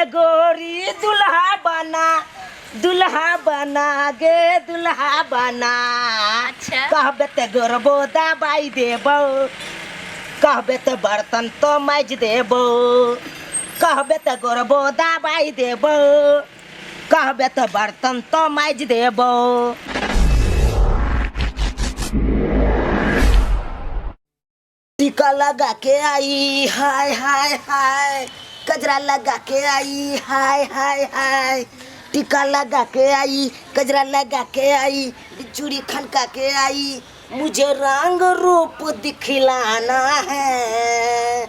गोरी दुल्हा बना गे दुल्हा बना। अच्छा कहबे ते गोरबो दबाई देबो, कहबे ते बर्तन तो माज देबो, कहबे ते गोरबो दबाई देबो, कहबे ते बर्तन तो माज देबो। टीका लगा के आई हाय हाय हाय, गजरा लगा के आई हाय हाय हाय, टीका लगा के आई गजरा लगा के आई, चूड़ी खनका के आई, मुझे रंग रूप दिखलाना है,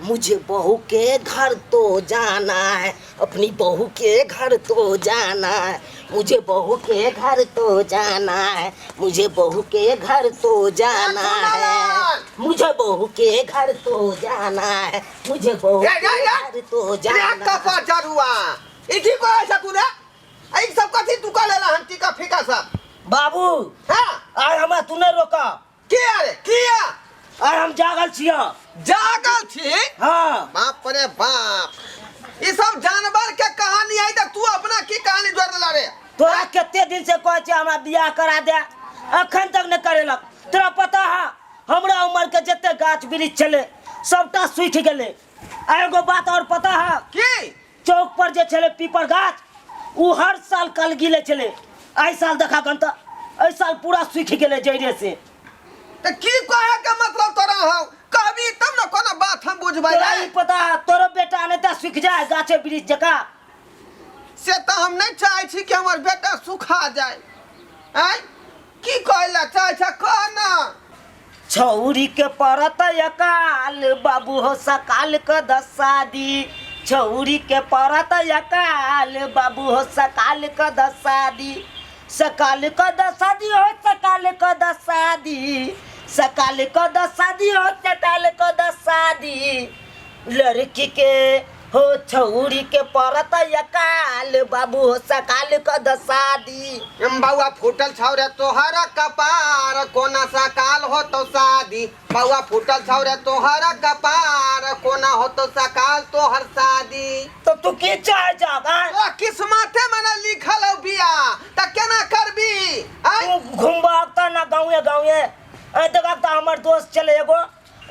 मुझे बहू के घर तो जाना है, अपनी बहू के घर तो जाना है, मुझे बहू के घर तो जाना है, मुझे बहू के घर तो जाना है, मुझे बहू के घर तो जाना है, मुझे बहू के घर तो जाना है। बाबू आय हमरा तू नहीं रोका आय हम जागल छिया। जागल छी? हाँ बाप रे बाप, ये सब जानवर के कहानी आई, तक तू अपना की कहानी जोड़ ला रे? तोरा कितने दिन से कहे छे हमरा बियाह करा दे, अखन तक नहीं करेलक। तोरा पता है हमरा उम्र के जितने गाछ वृक्ष चले सबटा सूख गेले। एगो बात और पता है की? चौक पर जे चले पीपर गाछ वो हर साल कल गिले चले, आई साल देखा गन त आई साल पूरा सूख गेले जइरे से। तो की कहे के मतलब तोरा हो? कहबी तब न कोनो बात हम बुझबै। तोरा ही पता है तोरो बेटा नहीं त सूख जाए गाछे वृक्ष जका। से तो हम नहीं चाहे छी कि हमर बेटा सुखा जाए। आई की कहला चाहे छ कहना? छौरी के परत यकाल बाबू हो सकाल क दसादी, छौरी के परत यकाल बाबू हो सकाल क दसादी, सकाल क दसादी हो सकाल क दसादी, सकाल क दसादी हो सकाल क दसादी, लड़की के हो छौरी के परत यकाल बाबू हो सकाल क दसादी। बउआ फूटल छौरे तोहरा कपार, कोना सकाल हो तो शादी। बउआ फूटल छौरे तोहरा कपार, कोना हो तो सकाल तोहर शादी। तो तू की चाहे जागा? किस्मते में न लिखल हो बिया, त केना करबी? तू घुमबाता ना गाँवे गाँवे। देखा तो हमार दोस्त चले एगो,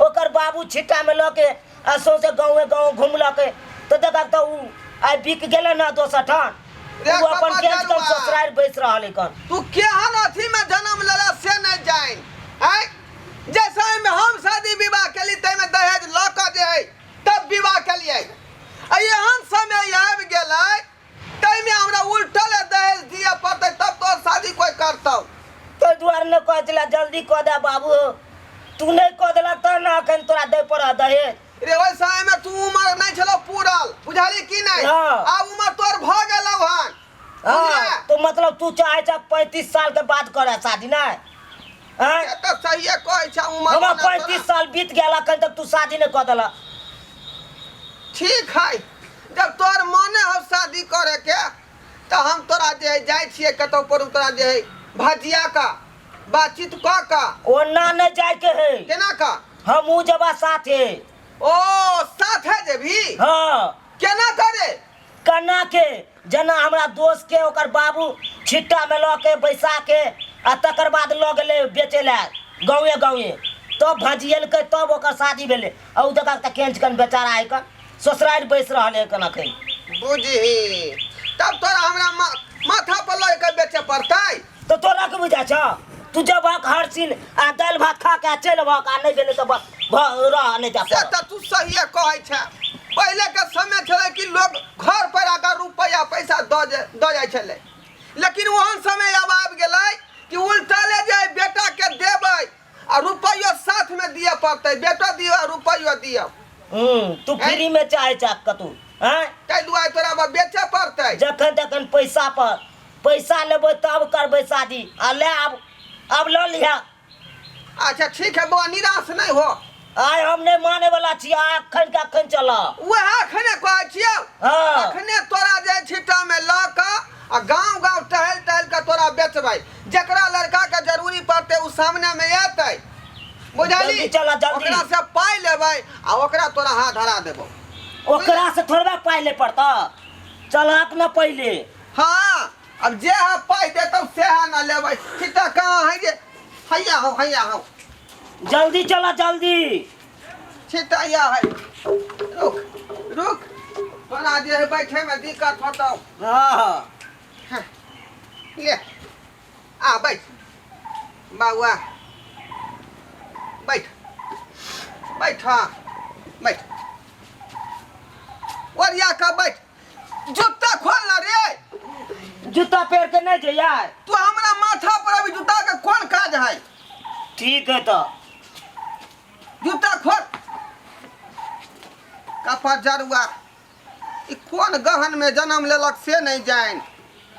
ओकर बाबू छिट्टा में लके असो से गाँवे गाँव घूमलके, तो देखा तो उ आई बिक गेले ना दोसर ठान, वो अपन केंच कम ससुराल बैस रहले कन। तू केहन अथी में जन्म लेला से न जाए। आई जैसे में हम शादी विवाह केली तै में दहेज ल क दे तब विवाह केलिए। एहन समय आबि गेलै तै में हमरा उल्टल दहेज दिया पड़तै तब तो शादी कोई करतौ। तो द्वार ने कह दिला जल्दी कह दे बाबू, तू नहीं कह दिला त ना अखन तोरा दे पड़ा दहेज। रे ओइ समय में तू उम्र नहीं छलो पूरल, बुझाली की नहीं? अब उम्र तोर भ गेलौ हन। हां तो मतलब तू चाहे छ 35 साल के बाद करे शादी ना? हां ये तो सही है कहै छ उम्र। हमरा 35 साल बीत गेला कल तक तू शादी नहीं कर देला। ठीक है, जब तोर मने हो शादी करे के तो हम तोरा जे जाय छिए कतौ पर तोरा जे भजिया का बातचीत का ओना नहीं जाए के है। केना का? हम उ जबा साथे। ओ साथे जेबी? हां केना करे? कना के जना हमरा दोस्त के ओकर बाबू छिट्टा में लके बैसा के आ तकर बाद ल गेले बेचे ला गाँवे गाँवे, तब भजियल के तब ओकर शादी भेले। औ जगह त केंच कन बेचारा है का ससुराल बैस रहले कना के। बुझी तब तोरा हमरा माथा पर लय के बेचे पड़तै। तो तोरा के बुझा छ तू जब हर सीन आ दाल भात खा के चल भक आ नहीं भेले तो रह नहीं जा। से त तू सही कहै छ। पहले के समय छले कि लोग घर पर आकर रुपया पैसा द जाय छले, लेकिन वहन समय अब आबि गेलै कि उल्टा ले जाए बेटा के देबै आ रुपया साथ में दिए पड़तै। बेटा दियो आ रुपया दियो। तू फ्री में चाहे चाक कतू हैं? तै दुआरे तोरा अब बेचे पड़तै। जखन तखन पैसा पर पैसा लेबै तब करबै शादी। आ ले अब ल लिहा। अच्छा ठीक है बा, निराश नहीं हो। आय हम नहीं माने वाला छी, अखन के अखन चल। वह अखने कहै छियौ। हां अखने तोरा जे छिट्टा में ल क आ गांव-गांव टहल-टहल के तोरा बेचबै। जकरा लड़का के जरूरी पड़तै उ सामने में एतै, बुझाली? जल्दी चला जल्दी। ओकरा से पाई लेबै आ ओकरा तोरा हाथ धरा देबो। ओकरा से थोड़ा पाइले पड़ता चलक न पहले। हाँ अब जे है पाई दे तो से है ना लेबै सीता कहाँ है जे हैया हो जल्दी चला जल्दी। सीता या है रुक बना दे है बैठे में दिक्कत होता। हाँ ले आ बैठ बाबुआ बैठ बैठ हाँ बैठ ओरिया का बैठ जूता खोल ना रे। जूता पेर के नहीं जइया तू हमरा माथा पर अभी जूता का कौन काज है। ठीक है तो जूता खोल कपा जरुआ ई कौन गहन में जन्म लेलक से नहीं जान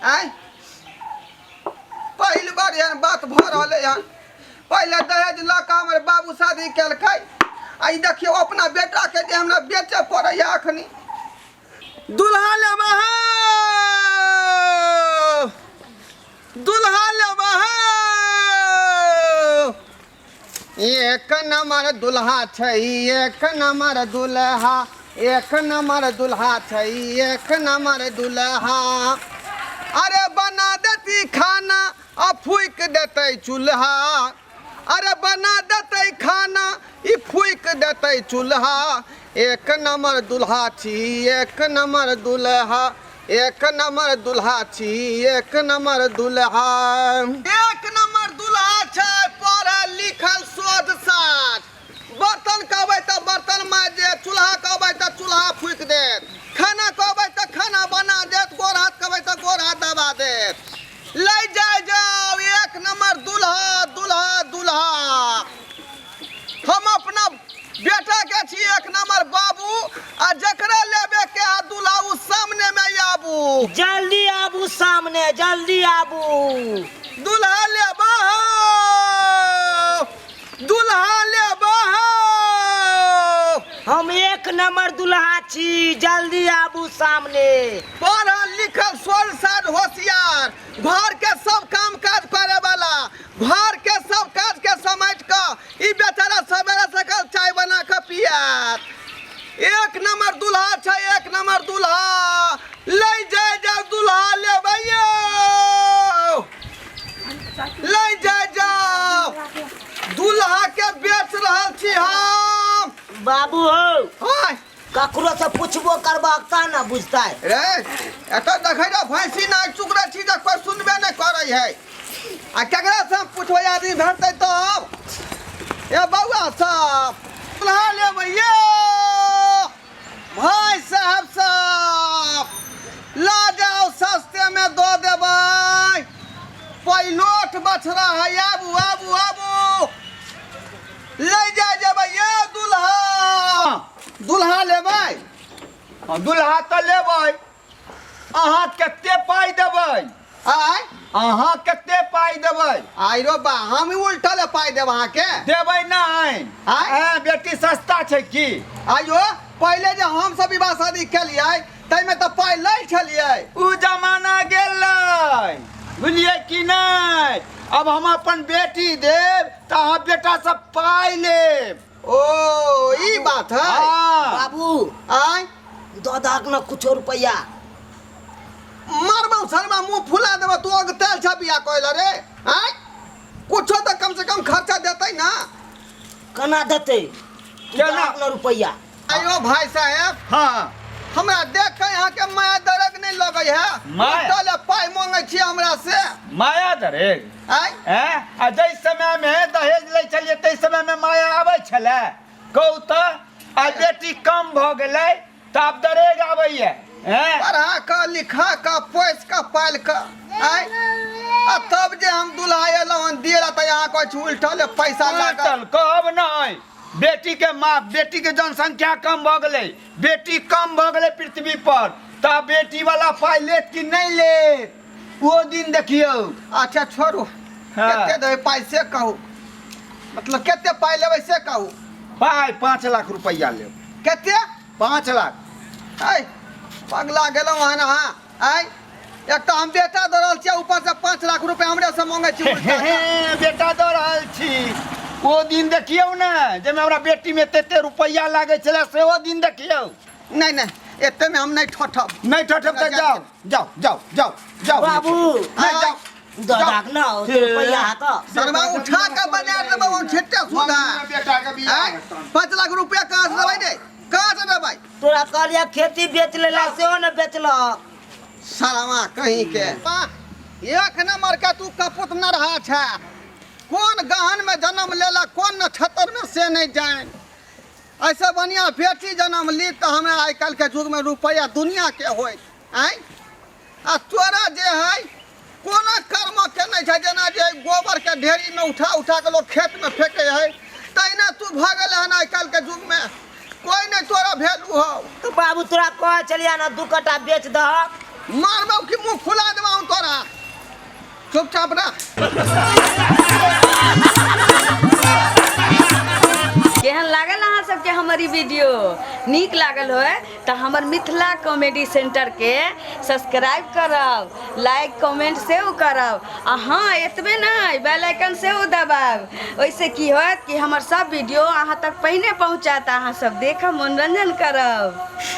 आय पहली बार एहन बात भ रहले हन। पहले दहेज ला के हमर बाबू शादी केलकै आ ई देखियो अपना बेटा के जे हमरा बेचे पड़ै अखनी दुल्हा लेबा दुल्हा लेबा एक नंबर दुल्हा छै एक नंबर दुल्हा एक नंबर दुल्हा छै एक नंबर दुल्हा। अरे बना देती खाना आ फूक देते चूल्हा। अरे बना देते खाना ई फूक देते चूल्हा। एक नंबर दुल्हा छी एक नंबर दुल्हा एक नंबर दुल्हा छी एक नंबर दुल्हा। एक नंबर दुल्हा छै पढ़ल लिखल शोध साथ। बर्तन कहबै तऽ बर्तन माज देत चूल्हा कहबै तऽ चूल्हा फूक देत खाना कहबै तऽ खाना बना देत गोड़ हाथ कहबै तऽ गोड़ हाथ दबा देत। ले जाओ एक नंबर दुल्हा दुल्हा दुल्हा। हम अपना बेटा के छी एक नंबर बाबू आ जकरा लेबे के है दुल्हा उ सामने में आबू जल्दी आबू सामने जल्दी आबू। दुल्हा लेबा दुल्हा लेबा हम एक नंबर दुल्हा छी जल्दी आबू सामने। पढ़ल लिखल सोल साल होशियार घर के सब काम काज करे वाला घर के सब काज के समेट के ई बेचारा सवेरे सकाल चाय बना के पियात। एक नंबर दुल्हा छै एक नंबर दुल्हा। ले जाओ दुल्हा लेबै यौ ले जाओ दुल्हा के बेच रहल छी हम। बाबू हो हाय ककरो से पूछबो करबाकता ना बुझता है रे एत देखै रे भैंसी ना चुकरा चीज कोई सुनबे नहीं करे है आ केकरा से पूछबै आदमी भेटतै तब। ए बौआ साहब दुल्हा लेबै ये भाई साहब ला जाओ सस्ते में दो देबै पैलोट बछड़ा है आबू आबू आबू ले जेबै ये दुल्हा दुल्हा लेबै दुल्हा तो लेबै अहाँ कते पाई देबै आय अहाँ कते पाई देबै आई रो बा हम उल्टल पाई देब अहाँ के देबै नहीं आय बेटी सस्ता छै की। आइयो पहले जे हम सब विवाह शादी केलियै तै में तो पाई लै छलियै उ जमाना गेलै बुझलिए कि नहीं। अब हम अपन बेटी देब तो अहाँ बेटा सब पाई लेब। ओ ई बात है हाँ। बाबू आय दो दाग न कुछो रुपया मारबौ शर्मा मुंह फुला देब तू अग तेल छबिया कहला रे आय कुछो तो कम से कम खर्चा देतै ना कना देते केना? न रुपया। आइयो भाई साहब हाँ हमरा देख यहाँ के माया दरक नहीं लगे है माया? उल्टल पाई मांगे छी हमरा से माया दरेग आय आ जै समय में दहेज लै छलिए तै समय में माया आबै छलै कहू तऽ आ बेटी कम भ गेलै तऽ आब दरेग आबैए। पढ़ा का लिखा का पोस का पाल का आय आ तब जे हम दुल्हा एलौ हन दियला त यहाँ कुछ उल्टल पैसा लागल उल्टल कहब नहीं बेटी के माँ बेटी के जनसंख्या कम भ गेलै बेटी कम भ गेलै पृथ्वी पर तऽ बेटी वाला पाई लेत कि नहीं लेत वो दिन देखियो। अच्छा छोड़ू हाँ। केते दे पाई से कहू मतलब केते पाई लेबै से कहू पाई 5 लाख रुपया लेब केते 5 लाख। आय पगला गेलौ हन अहाँ आय एक तो हम बेटा दऽ रहल छियै ऊपर से 5 लाख रुपया हमरे से मांगे छी उल्टा बेटा दऽ रहल छी ओ दिन देखियौ ने जेमे हमरा बेटी में तते रुपया लागे छले से ओ दिन देखियौ नहीं नहीं एते में हम नहीं ठठब नहीं ठठब तो जाओ जाओ जाओ जाओ जाओ बाबू नहीं जाओ दादा ना रुपया का सरवा उठा के बना देबो वो छिट्टे सुधा बेटा के बियाह 5 लाख रुपया कहां से देबै दे कहां से देबै तोरा कहलिया खेती बेच लेला सेहो न बेचला सालामा कहीं के एक नंबर का तू कपूत न रहा छा कौन गहन में जन्म लेला कौन नक्षत्र में से नहीं जाए ऐसे बढ़िया बेटी जन्म ली तो हमें आई कल के युग में रुपया दुनिया के होय आय आ तोरा जे है कोना कर्म के नहीं छै जना जे गोबर के ढेरी में उठा उठा के लोग खेत में फेंके है तैना तू भागल हन आई कल के युग में कोई नहीं तोरा वैल्यू हो तो बाबू तोरा कह चलिया ना 2 कट्ठा बेच दह मारबो कि मुंह खुला देबो तोरा चुपचाप रह केहन लागल अहाँ सबके हमारी वीडियो नीक लागल होय तो हमर मिथिला कॉमेडी सेंटर के सब्सक्राइब करब लाइक कमेंट सेहो करब आ हाँ एतबे नहीं बेल आइकन सेहो दबाब ओइसे की होत कि हमर सब वीडियो अहाँ तक पहिने पहुँचात अहाँ सब देखब मनोरंजन करब।